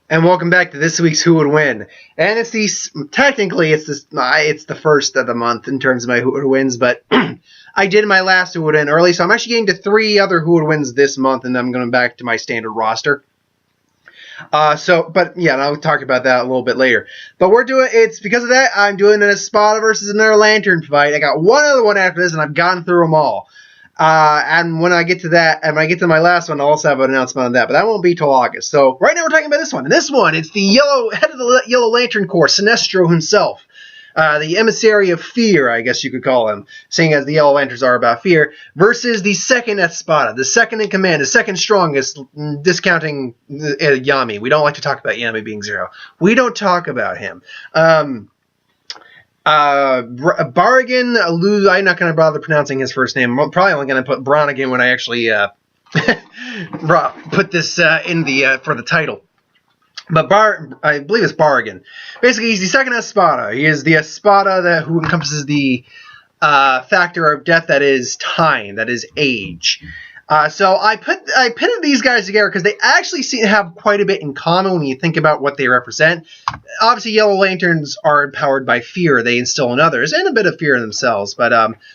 And welcome back to this week's Who Would Win. And technically it's the first of the month in terms of my Who Would Wins, but I did my last Who Would Win early, so I'm actually getting to 3 other Who Would Wins this month, and I'm going back to my standard roster. But yeah, and I'll talk about that a little bit later. But it's because of that, I'm doing an Espada versus another Lantern fight. I got one other one after this, and I've gotten through them all. And when I get to that, and when I get to my last one, I'll also have an announcement on that, but that won't be till August. So right now we're talking about this one. And this one, it's the head of the Yellow Lantern Corps, Sinestro himself. The emissary of fear, I guess you could call him, seeing as the Yellow Lanterns are about fear, versus the second Espada, the second in command, the second strongest, discounting Yami. We don't like to talk about Yami being 0. We don't talk about him. Baraggan, I'm not going to bother pronouncing his first name. I'm probably only going to put Bronigan when I actually put this in the for the title. But I believe it's Baraggan. Basically, he's the second Espada. He is the Espada who encompasses the factor of death that is time, that is age. So I pitted these guys together because they actually seem to have quite a bit in common when you think about what they represent. Obviously, Yellow Lanterns are empowered by fear they instill in others, and a bit of fear in themselves, but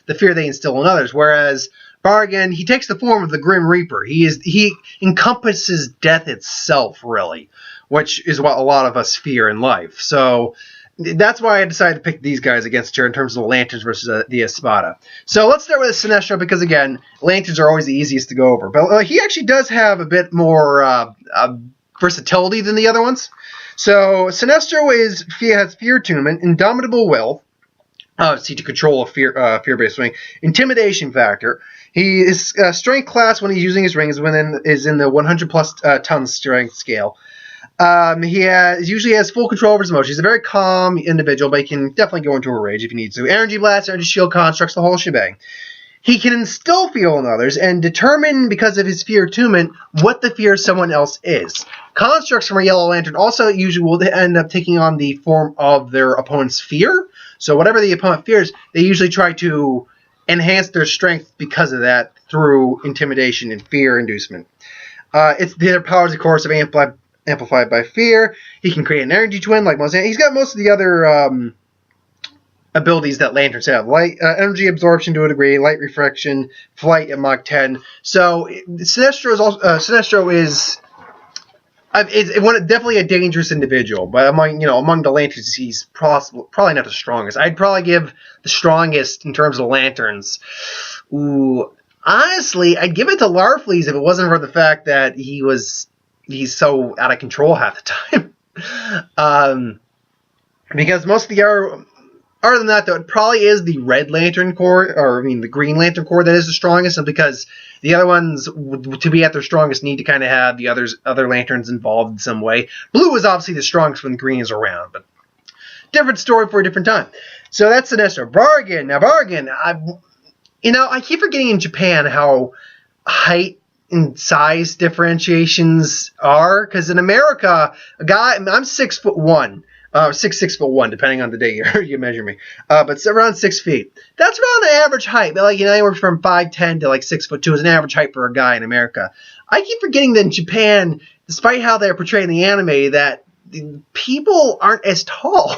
the fear they instill in others. Whereas Baraggan, he takes the form of the Grim Reaper. He encompasses death itself, really, which is what a lot of us fear in life. So that's why I decided to pick these guys against her in terms of the Lanterns versus the Espada. So let's start with Sinestro because, again, Lanterns are always the easiest to go over. But he actually does have a bit more versatility than the other ones. So Sinestro has Fear Attunement, Indomitable Will, to control a fear-based swing, Intimidation Factor. His strength class when he's using his ring is in the 100-plus ton strength scale. He usually has full control over his emotions. He's a very calm individual, but he can definitely go into a rage if he needs to. Energy Blast, Energy Shield, Constructs, the whole shebang. He can instill fear in others and determine, because of his Fear Attunement, what the fear of someone else is. Constructs from a Yellow Lantern also usually will end up taking on the form of their opponent's fear. So whatever the opponent fears, they usually try to enhance their strength because of that through intimidation and fear inducement. Their powers, of course, are amplified by fear. He can create an energy twin like most. He's got most of the other abilities that Lanterns have. Light energy absorption to a degree, light refraction, flight at Mach 10. So Sinestro is definitely a dangerous individual, but among the Lanterns, he's probably not the strongest. I'd probably give the strongest in terms of the Lanterns. Honestly, I'd give it to Larfleeze if it wasn't for the fact that he's so out of control half the time. Because most of the other than that, though, it probably is the Red Lantern Corps, the Green Lantern Corps that is the strongest, and because the other ones, to be at their strongest, need to kind of have the other Lanterns involved in some way. Blue is obviously the strongest when green is around, but different story for a different time. So that's Sinestro. Baraggan. Now, Baraggan, I keep forgetting in Japan how height and size differentiations are, because in America, I'm 6'1", 6'1", depending on the day you measure me. But it's around 6 feet. That's around the average height. But anywhere from 5'10" to 6'2" is an average height for a guy in America. I keep forgetting that in Japan, despite how they're portrayed in the anime, that people aren't as tall.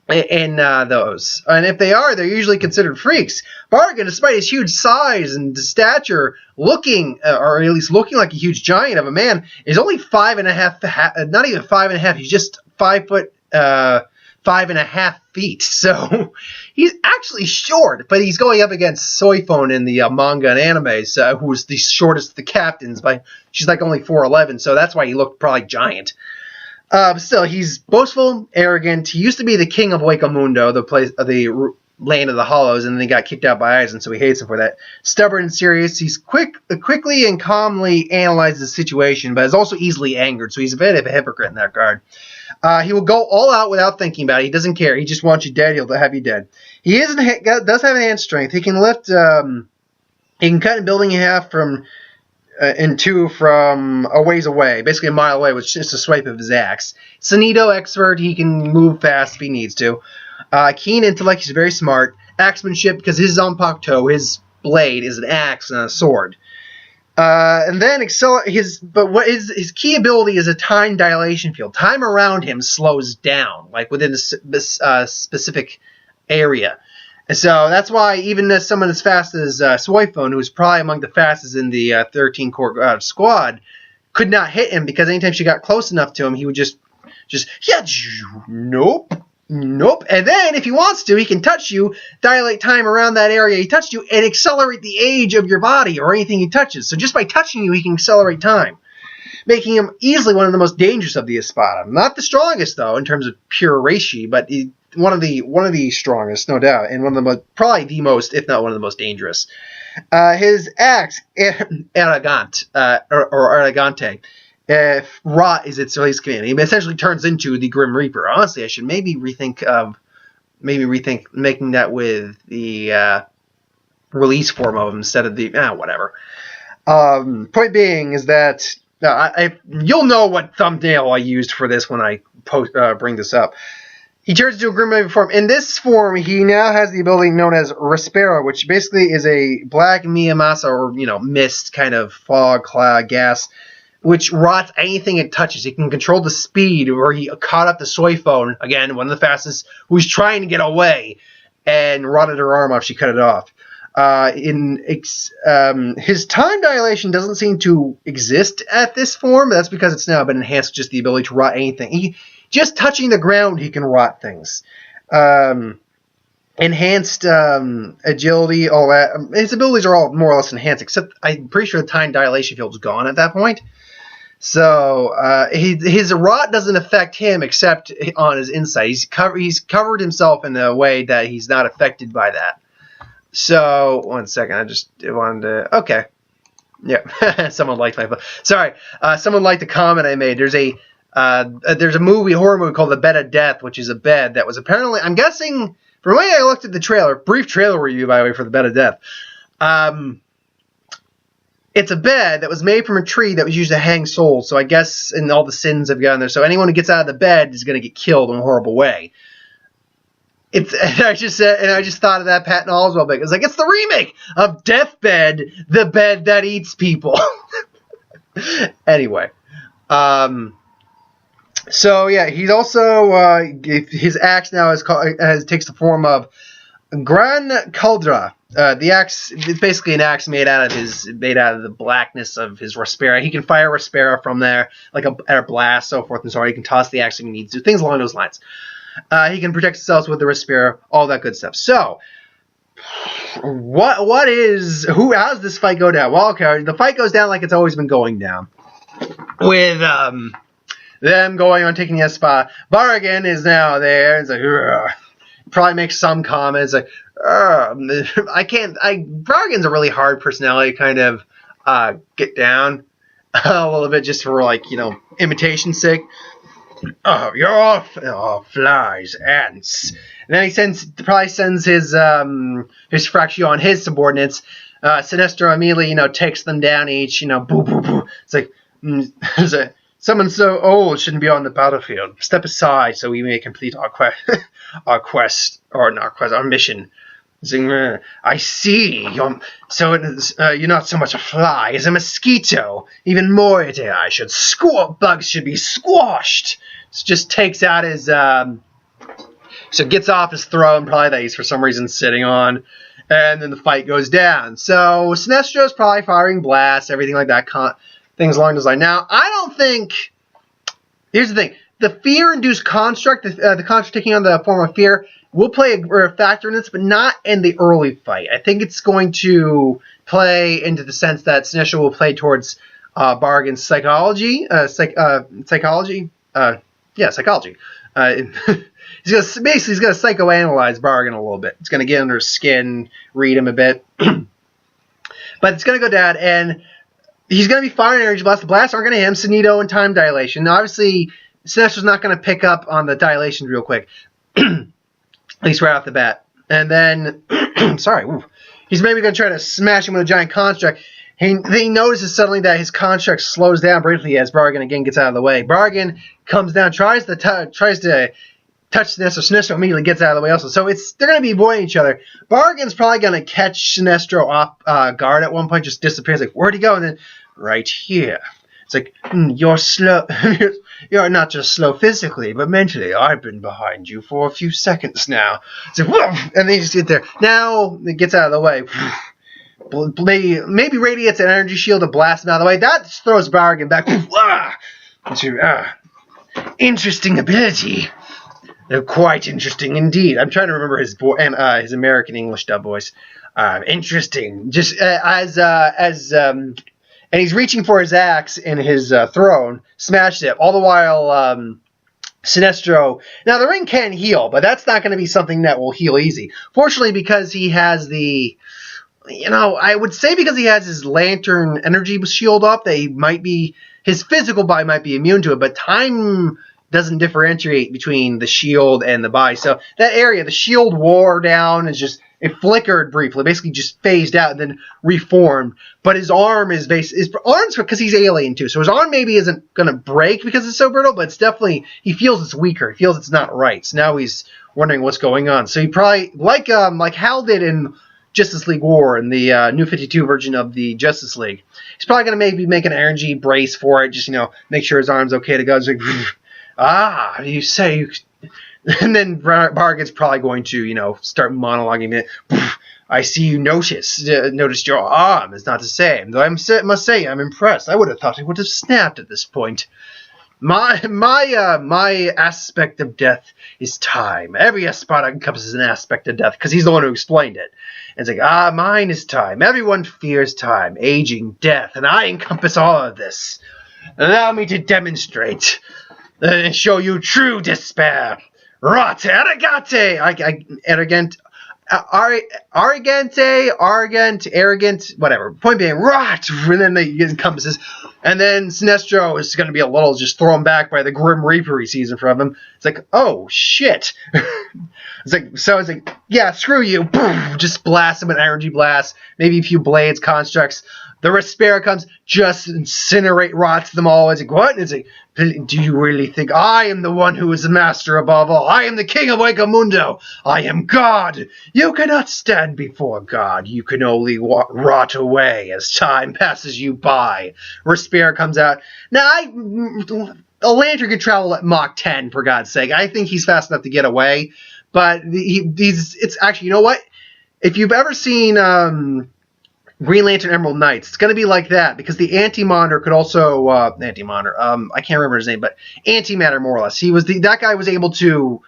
In those. And if they are, they're usually considered freaks. Baraggan, despite his huge size and stature, or at least looking like a huge giant of a man, is only 5.5, not even 5.5, he's just 5.5 feet. So he's actually short, but he's going up against Soifone in the manga and anime, who's the shortest of the captains. She's only 4'11", so that's why he looked probably giant. But still, he's boastful, arrogant. He used to be the king of Wakamundo, the land of the Hollows, and then he got kicked out by Aizen, so he hates him for that. Stubborn and serious. He's quickly and calmly analyzes the situation, but is also easily angered, so he's a bit of a hypocrite in that regard. He will go all out without thinking about it. He doesn't care. He just wants you dead. He'll have you dead. He does have hand strength. He can lift. He can cut a building in half in two from a ways away, basically a mile away, with just a swipe of his axe. Sunito expert, he can move fast if he needs to. Keen intellect, he's very smart. Axemanship, because his Zanpakuto, his blade, is an axe and a sword. And then his key ability is a time dilation field. Time around him slows down, like within this specific area. And so that's why even as someone as fast as Soifon, who was probably among the fastest in the 13 core squad, could not hit him, because anytime she got close enough to him, he would just yeah, nope. And then if he wants to, he can touch you, dilate time around that area he touched you, and accelerate the age of your body or anything he touches. So just by touching you, he can accelerate time, making him easily one of the most dangerous of the Espada. Not the strongest, though, in terms of pure reishi, but one of the strongest, no doubt, and probably the most, if not one of the most dangerous. His axe, Arrogant, or Arrogante, if Rot is its release command, he essentially turns into the Grim Reaper. Honestly, I should maybe rethink making that with the release form of him instead of the whatever. Point being is that you'll know what thumbnail I used for this when I bring this up. He turns into a Grim Reaper form. In this form, he now has the ability known as Respera, which basically is a black Miyamasa, or mist, kind of fog, cloud, gas, which rots anything it touches. He can control the speed, or he caught up to Soifon, again, one of the fastest, who's trying to get away, and rotted her arm off. She cut it off. His time dilation doesn't seem to exist at this form. That's because it's now been enhanced with just the ability to rot anything. Just touching the ground, he can rot things. Enhanced agility, all that. His abilities are all more or less enhanced, except I'm pretty sure the time dilation field's gone at that point. So his rot doesn't affect him except on his inside. He's covered himself in a way that he's not affected by that. So 1 second, I just wanted to. Okay, yeah. Someone liked my. Sorry, someone liked the comment I made. There's a horror movie called The Bed of Death, which is a bed that was apparently, I'm guessing, from the way I looked at the trailer, brief trailer review, by the way, for The Bed of Death. It's a bed that was made from a tree that was used to hang souls. So I guess in all the sins have gotten there. So anyone who gets out of the bed is going to get killed in a horrible way. And I just thought of that Patton Oswalt bit. It's like, it's the remake of Deathbed, the bed that eats people. Anyway. So yeah, he's also his axe now takes the form of Gran Caldra. The axe is basically an axe made out of the blackness of his Respera. He can fire Respera from there, like a blast, so forth and so on. He can toss the axe if he needs to, things along those lines. He can protect himself with the Respera, all that good stuff. So, how does this fight go down? Well, okay, the fight goes down like it's always been going down, with them going on taking the Espada. Baraggan is now there. It's like, ugh. Probably makes some comments like, Baraggan's a really hard personality to kind of get down a little bit, just for imitation's sake. Oh, you're all flies, ants. And then he probably sends his fraction on his subordinates. Sinestro immediately, takes them down each, boo, boo, boo. It's like, someone so old shouldn't be on the battlefield. Step aside so we may complete our mission. I see. You're not so much a fly as a mosquito. Even more bugs should be squashed. Just takes out his gets off his throne, probably that he's for some reason sitting on, and then the fight goes down. So Sinestro's probably firing blasts, everything like that, things along those lines. Now, I don't think. Here's the thing: the fear-induced construct, the construct taking on the form of fear, will play a factor in this, but not in the early fight. I think it's going to play into the sense that Sinestro will play towards Baraggan's psychology. Psychology. He's gonna psychoanalyze Baraggan a little bit. It's gonna get under his skin, read him a bit, but it's gonna go down, and he's gonna be firing energy blasts. The blasts aren't gonna hit him. Sinito and time dilation. Now, obviously, Sinestro's not gonna pick up on the dilation real quick. At least right off the bat. And then, he's maybe going to try to smash him with a giant construct. He notices suddenly that his construct slows down briefly as Baraggan again gets out of the way. Baraggan comes down, tries to touch Sinestro. Sinestro immediately gets out of the way also. So they're going to be avoiding each other. Baraggan's probably going to catch Sinestro off guard at one point, just disappears. Like, where'd he go? And then, right here. It's like, you're slow. You're not just slow physically, but mentally. I've been behind you for a few seconds now. It's like, whoa! And then you just get there. Now it gets out of the way. Maybe radiates an energy shield to blast him out of the way. That throws Baraggan back. Interesting ability. Quite interesting indeed. I'm trying to remember his his American English dub voice. Interesting. Just and he's reaching for his axe and his throne, smashed it. All the while, Sinestro. Now the ring can heal, but that's not going to be something that will heal easy. Fortunately, because he has the, I would say because he has his lantern energy shield up, his physical body might be immune to it, but time doesn't differentiate between the shield and the body. So that area, the shield wore down, it flickered briefly, basically just phased out and then reformed. But his arm his arm's because he's alien too. So his arm maybe isn't going to break because it's so brittle, but it's definitely, he feels it's weaker. He feels it's not right. So now he's wondering what's going on. So he probably, like Hal did in Justice League War, in the New 52 version of the Justice League, he's probably going to maybe make an energy brace for it, just, make sure his arm's okay to go. It's like, you say, and then Baraggan's probably going to, start monologuing. I see you noticed your arm is not the same. Though I must say I'm impressed. I would have thought it would have snapped at this point. My aspect of death is time. Every Espada encompasses an aspect of death because he's the one who explained it. And it's like, mine is time. Everyone fears time, aging, death, and I encompass all of this. Allow me to demonstrate and show you true despair. Rot, arrogante, arrogant, whatever. Point being, rot, and then they encompasses. And then Sinestro is going to be a little just thrown back by the Grim Reaper he sees in front of him. It's like, oh, shit. It's like, yeah, screw you. Just blast him with energy blast. Maybe a few blades, constructs. The Respira comes, just rots them all. It's like, what? It's like, do you really think I am the one who is the master above all? I am the king of Wakamundo. I am God. You cannot stand before God. You can only rot away as time passes you by. Respira comes out. Now, a lantern can travel at Mach 10, for God's sake. I think he's fast enough to get away. But it's actually, you know what? If you've ever seen Green Lantern Emerald Knights, it's going to be like that, because the Anti-Monitor could also Anti-Monitor, I can't remember his name, but Antimatter, more or less. That guy was able to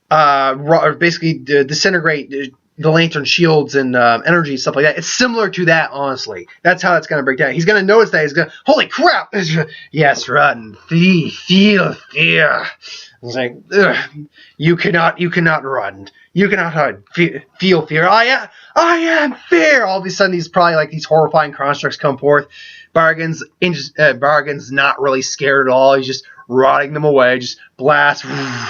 basically disintegrate the Lantern shields and energy, stuff like that. It's similar to that, honestly. That's how it's going to break down. He's going to notice that. He's going to, holy crap! Yes, run. Feel fear. It's like, you cannot run. You cannot hide. Feel fear. I am fear. All of a sudden, these horrifying constructs come forth. Baraggan's not really scared at all. He's just rotting them away. Just blast. A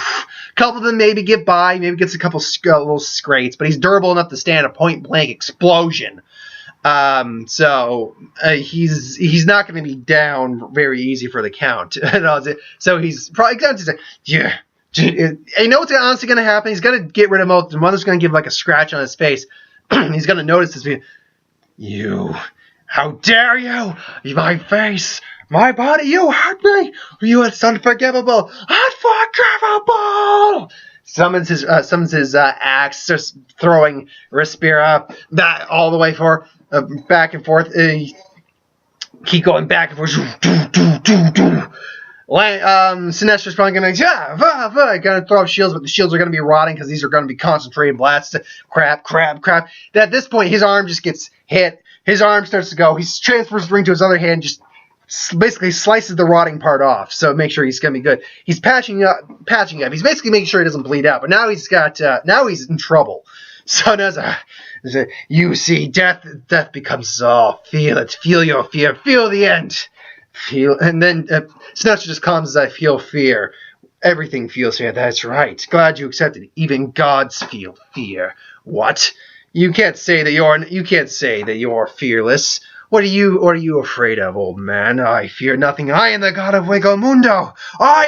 couple of them maybe get by. Maybe gets a couple little scrapes. But he's durable enough to stand a point-blank explosion. So he's not going to be down very easy for the count. So he's probably going to say, yeah. You know what's honestly going to happen? He's going to get rid of most. The mother's going to give like a scratch on his face. He's going to notice this. You, how dare you? My face, my body, you hurt me. You are unforgivable. Unforgivable. Summons his axe, just throwing Respira that all the way back and forth. Keep going back and forth. Sinestro's probably going to throw up shields, but the shields are going to be rotting because these are going to be concentrated blasts. Crap. At this point, his arm just gets hit. His arm starts to go. He transfers the ring to his other hand, just basically slices the rotting part off. So make sure he's going to be good. He's patching up. He's basically making sure he doesn't bleed out. But now he's in trouble. So now you see, death becomes, feel it. Feel your fear. Feel the end. And then Sinestro just calms as I feel fear. Everything feels fear. That's right. Glad you accepted. Even gods feel fear. What? You can't say that you're fearless. What are you afraid of, old man? I fear nothing. I am the god of Wigomundo. I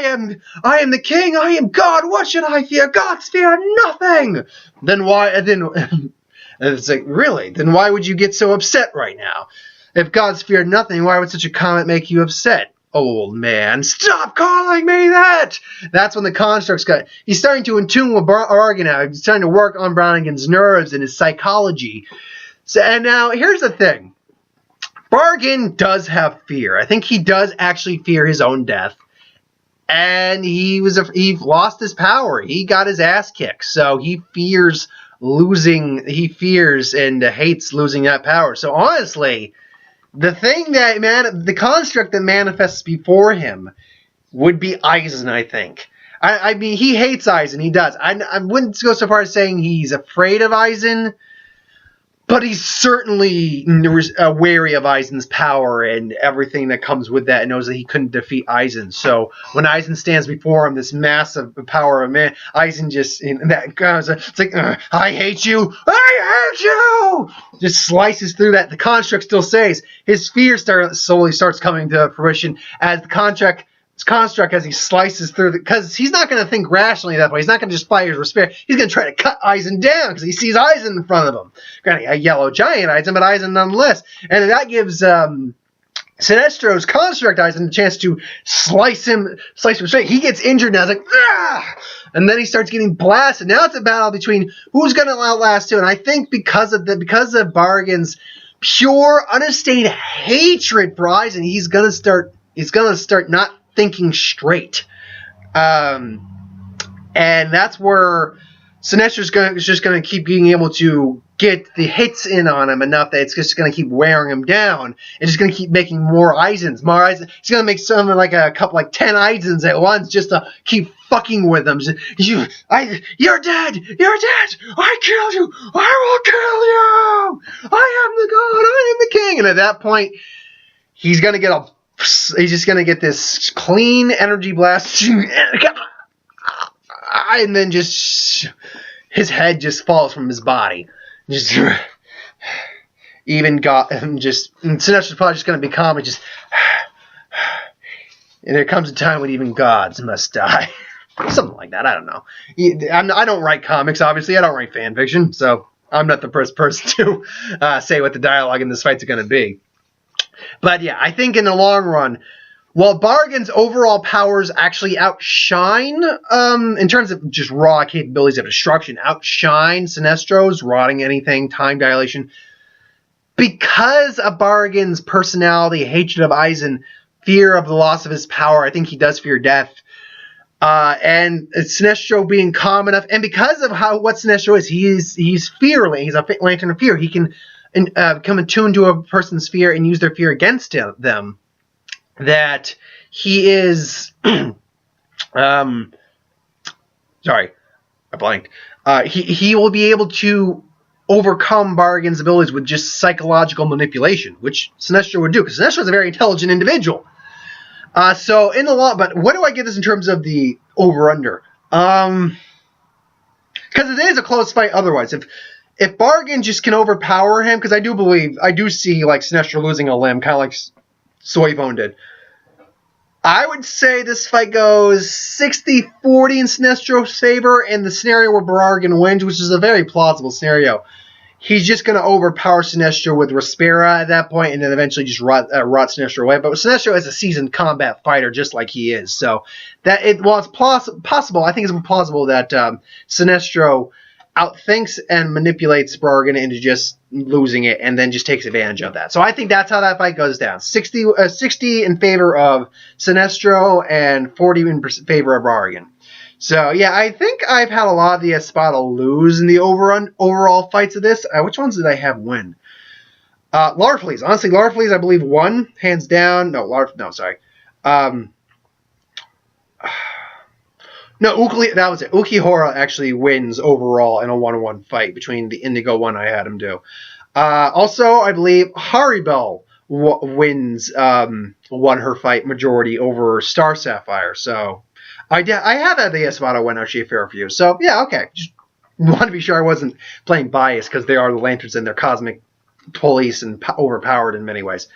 am the king. I am God. What should I fear? Gods fear nothing. Then why? Then it's like, really? Then why would you get so upset right now? If gods fear nothing, why would such a comment make you upset? Old man, stop calling me that! That's when the construct's got... He's starting to attune with Baraggan now. He's starting to work on Baraggan's nerves and his psychology. So, and now, here's the thing. Baraggan does have fear. I think he does actually fear his own death. And he lost his power. He got his ass kicked. So he fears losing... He fears and hates losing that power. So honestly... The thing the construct that manifests before him would be Eisen, I think. I mean, he hates Eisen, he does. I wouldn't go so far as saying he's afraid of Eisen, but he's certainly wary of Eisen's power and everything that comes with that, and knows that he couldn't defeat Eisen. So when Eisen stands before him, this massive power of man, Eisen just, that goes, it's like, I hate you, I hate you! Just slices through that. The construct still says his fear slowly starts coming to fruition as the construct as he slices through because he's not going to think rationally that way. He's not going to just fire his despair. He's going to try to cut Eisen down because he sees Eisen in front of him. Granted, a yellow giant Eisen, but Eisen nonetheless. And that gives Sinestro's construct Eisen a chance to slice him straight. He gets injured now. It's like, ah! And then he starts getting blasted. Now it's a battle between who's going to outlast who. And I think because of Baraggan's pure, unstained hatred for Eisen, he's going to start not thinking straight. And that's where Sinestro's just going to keep being able to get the hits in on him enough that it's just going to keep wearing him down. It's just going to keep making more Eisens. He's going to make something like 10 Eisens at once just to keep fucking with them. You're dead! You're dead! I killed you! I will kill you! I am the god! I am the king! And at that point, he's just going to get this clean energy blast. And then just his head just falls from his body. Just even got and Sinestro's probably just going to be calm and just. And there comes a time when even gods must die. Something like that. I don't know. I don't write comics, obviously. I don't write fan fiction, so I'm not the first person to say what the dialogue in this fight's going to be. But yeah, I think in the long run, while Baraggan's overall powers actually outshine, in terms of just raw capabilities of destruction, outshine Sinestro's, rotting anything, time dilation, because of Baraggan's personality, hatred of Eisen, fear of the loss of his power, I think he does fear death, and Sinestro being calm enough, and because of what Sinestro is, he's fearless, he's a lantern of fear, he can come attuned to a person's fear and use their fear against them. That he is, sorry, I blanked. He will be able to overcome Baraggan's abilities with just psychological manipulation, which Sinestro would do, because Sinestro is a very intelligent individual. So in the long, but what do I give this in terms of the over/under? Because it is a close fight. Otherwise, if Baraggan just can overpower him, because I do see like Sinestro losing a limb, kind of like Soyphone did. I would say this fight goes 60-40 in Sinestro's favor, and the scenario where Baraggan wins, which is a very plausible scenario, he's just going to overpower Sinestro with Respira at that point, and then eventually just rot Sinestro away. But Sinestro is a seasoned combat fighter, just like he is. So while it's possible, I think it's plausible that Sinestro outthinks and manipulates Baraggan into just losing it, and then just takes advantage of that. So I think that's how that fight goes down. 60 in favor of Sinestro and 40 in favor of Baraggan. So yeah, I think I've had a lot of the Espada lose in the overall fights of this. Which ones did I have win? Larfleeze. Honestly, Larfleeze I believe won hands down. No, sorry. No, that was it. Ukihara actually wins overall in a 1-1 fight between the Indigo one I had him do. Also, I believe Haribel won her fight majority over Star Sapphire. So I have had the Espada win actually a fair few. So yeah, okay. Just want to be sure I wasn't playing bias because they are the Lanterns and they're cosmic police and overpowered in many ways.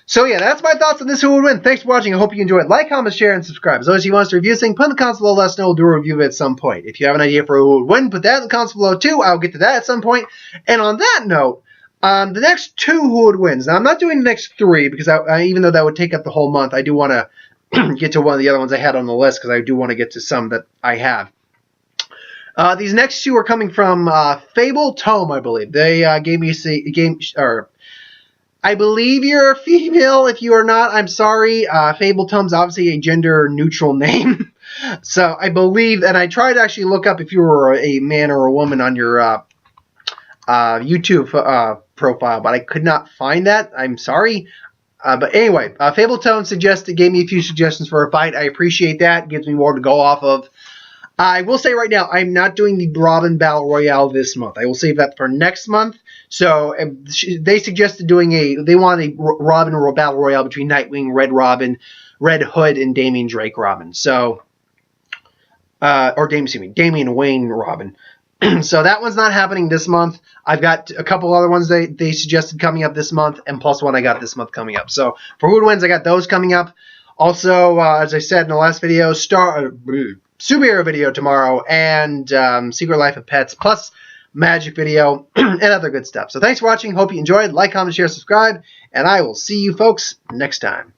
So yeah, that's my thoughts on this Who Would Win. Thanks for watching. I hope you enjoyed. Like, comment, share, and subscribe. As always, if you want us to review something, put in the comments below. Let us know. We'll do a review of it at some point. If you have an idea for Who Would Win, put that in the comments below too. I'll get to that at some point. And on that note, the next 2 Who Would Wins. Now, I'm not doing the next 3 because even though that would take up the whole month, I do want to get to one of the other ones I had on the list because I do want to get to some that I have. These next 2 are coming from Fable Tome, I believe. They gave me a game, or I believe you're a female. If you are not, I'm sorry. Fable Tome's obviously a gender-neutral name. So I believe, and I tried to actually look up if you were a man or a woman on your YouTube profile, but I could not find that. I'm sorry. But anyway, Fable Tome gave me a few suggestions for a fight. I appreciate that. It gives me more to go off of. I will say right now, I'm not doing the Robin Battle Royale this month. I will save that for next month. So they suggested they want a Robin Battle Royale between Nightwing, Red Robin, Red Hood, and Damian Drake Robin. So, Damian Wayne Robin. So that one's not happening this month. I've got a couple other ones they suggested coming up this month, and plus one I got this month coming up. So for Who Would Wins, I got those coming up. Also, as I said in the last video, superhero video tomorrow, and Secret Life of Pets, plus magic video, and other good stuff. So thanks for watching. Hope you enjoyed. Like, comment, share, subscribe, and I will see you folks next time.